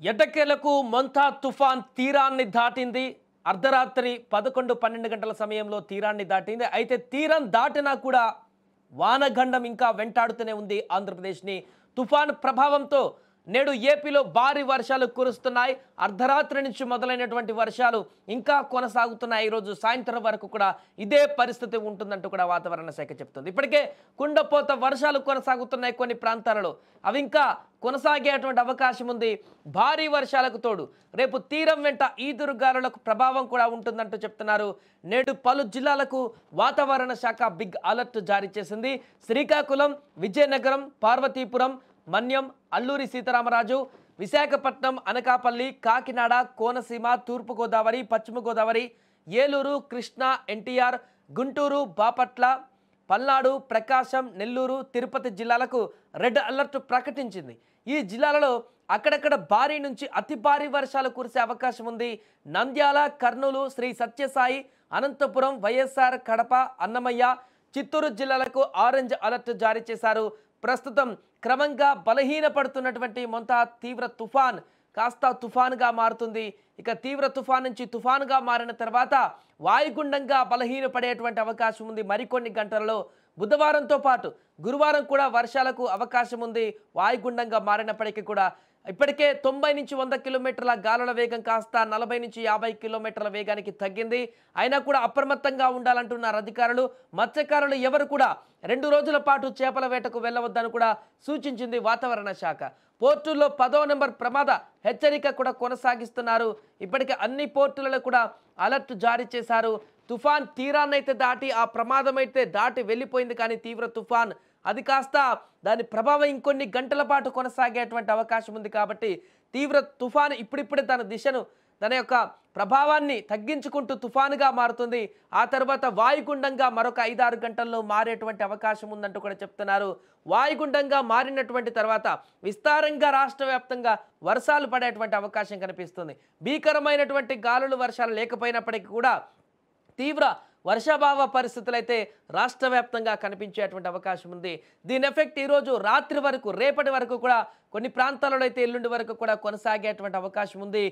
ఎట్టకేలకు మొంతా తుఫాన్ తీరాన్ని దాటింది. అర్ధరాత్రి 11-12 గంటల సమయంలో తీరాన్ని దాటింది. అయితే తీరం దాటినా కూడా వానగండం ఇంకా వెంటాడుతూనే ఉంది ఆంధ్రప్రదేశ్ని. తుఫాన్ ప్రభావంతో నేడు ఏపీలో భారీ వర్షాలు కురుస్తున్నాయి. అర్ధరాత్రి నుంచి మొదలైనటువంటి వర్షాలు ఇంకా కొనసాగుతున్నాయి. ఈరోజు సాయంత్రం వరకు కూడా ఇదే పరిస్థితి ఉంటుందంటూ కూడా వాతావరణ శాఖ చెప్తుంది. ఇప్పటికే కుండపోత వర్షాలు కొనసాగుతున్నాయి కొన్ని ప్రాంతాలలో. అవి ఇంకా కొనసాగేటువంటి అవకాశం ఉంది. భారీ వర్షాలకు తోడు రేపు తీరం వెంట ఈదురుగాలులకు ప్రభావం కూడా ఉంటుందంటూ చెప్తున్నారు. నేడు పలు జిల్లాలకు వాతావరణ శాఖ బిగ్ అలర్ట్ జారీ చేసింది. శ్రీకాకుళం, విజయనగరం, పార్వతీపురం, మన్యం, అల్లూరి సీతారామరాజు, విశాఖపట్నం, అనకాపల్లి, కాకినాడ, కోనసీమ, తూర్పుగోదావరి, పశ్చిమ గోదావరి, ఏలూరు, కృష్ణా, ఎన్టీఆర్, గుంటూరు, బాపట్ల, పల్నాడు, ప్రకాశం, నెల్లూరు, తిరుపతి జిల్లాలకు రెడ్ అలర్ట్ ప్రకటించింది. ఈ జిల్లాలలో అక్కడక్కడ భారీ నుంచి అతి భారీ వర్షాలు కురిసే అవకాశం ఉంది. నంద్యాల, కర్నూలు, శ్రీ సత్యసాయి, అనంతపురం, వైఎస్ఆర్, కడప, అన్నమయ్య, చిత్తూరు జిల్లాలకు ఆరెంజ్ అలర్ట్ జారీ చేశారు. ప్రస్తుతం క్రమంగా బలహీనపడుతున్నటువంటి మొంతా తీవ్ర తుఫాన్ కాస్త తుఫాన్గా మారుతుంది. ఇక తీవ్ర తుఫాన్ నుంచి తుఫాన్గా మారిన తర్వాత వాయుగుండంగా బలహీనపడేటువంటి అవకాశం ఉంది. మరికొన్ని గంటలలో బుధవారంతో పాటు గురువారం కూడా వర్షాలకు అవకాశం ఉంది. వాయుగుండంగా మారినప్పటికీ కూడా ఇప్పటికే 90-100 కిలోమీటర్ల గాలుల వేగం కాస్త 40-50 కిలోమీటర్ల వేగానికి తగ్గింది. అయినా కూడా అప్రమత్తంగా ఉండాలంటున్నారు అధికారులు. మత్స్యకారులు ఎవరు కూడా 2 రోజుల పాటు చేపల వేటకు వెళ్ళవద్దని కూడా సూచించింది వాతావరణ శాఖ. పోర్టుల్లో 10వ నెంబర్ ప్రమాద హెచ్చరిక కూడా కొనసాగిస్తున్నారు. ఇప్పటికే అన్ని పోర్టులలో కూడా అలర్ట్ జారీ చేశారు. తుఫాన్ తీరాన్నైతే దాటి ఆ ప్రమాదం అయితే దాటి వెళ్ళిపోయింది. కానీ తీవ్ర తుఫాన్ అది కాస్త దాని ప్రభావం ఇంకొన్ని గంటల పాటు కొనసాగేటువంటి అవకాశం ఉంది. కాబట్టి తీవ్ర తుఫాను ఇప్పుడిప్పుడే తన దిశను తన యొక్క ప్రభావాన్ని తగ్గించుకుంటూ తుఫానుగా మారుతుంది. ఆ తర్వాత వాయుగుండంగా మరొక 5-6 గంటల్లో మారేటువంటి అవకాశం ఉందంటూ కూడా చెప్తున్నారు. వాయుగుండంగా మారినటువంటి తర్వాత విస్తారంగా రాష్ట్ర వ్యాప్తంగా వర్షాలు పడేటువంటి అవకాశం కనిపిస్తుంది. భీకరమైనటువంటి గాలులు వర్షాలు లేకపోయినప్పటికీ కూడా తీవ్ర వర్షాభావ పరిస్థితులు అయితే రాష్ట్ర వ్యాప్తంగా కనిపించేటువంటి అవకాశం ఉంది. దీని ఎఫెక్ట్ ఈరోజు రాత్రి వరకు, రేపటి వరకు కూడా కొన్ని ప్రాంతాలలో అయితే ఎల్లుండి వరకు కూడా కొనసాగేటువంటి అవకాశం ఉంది.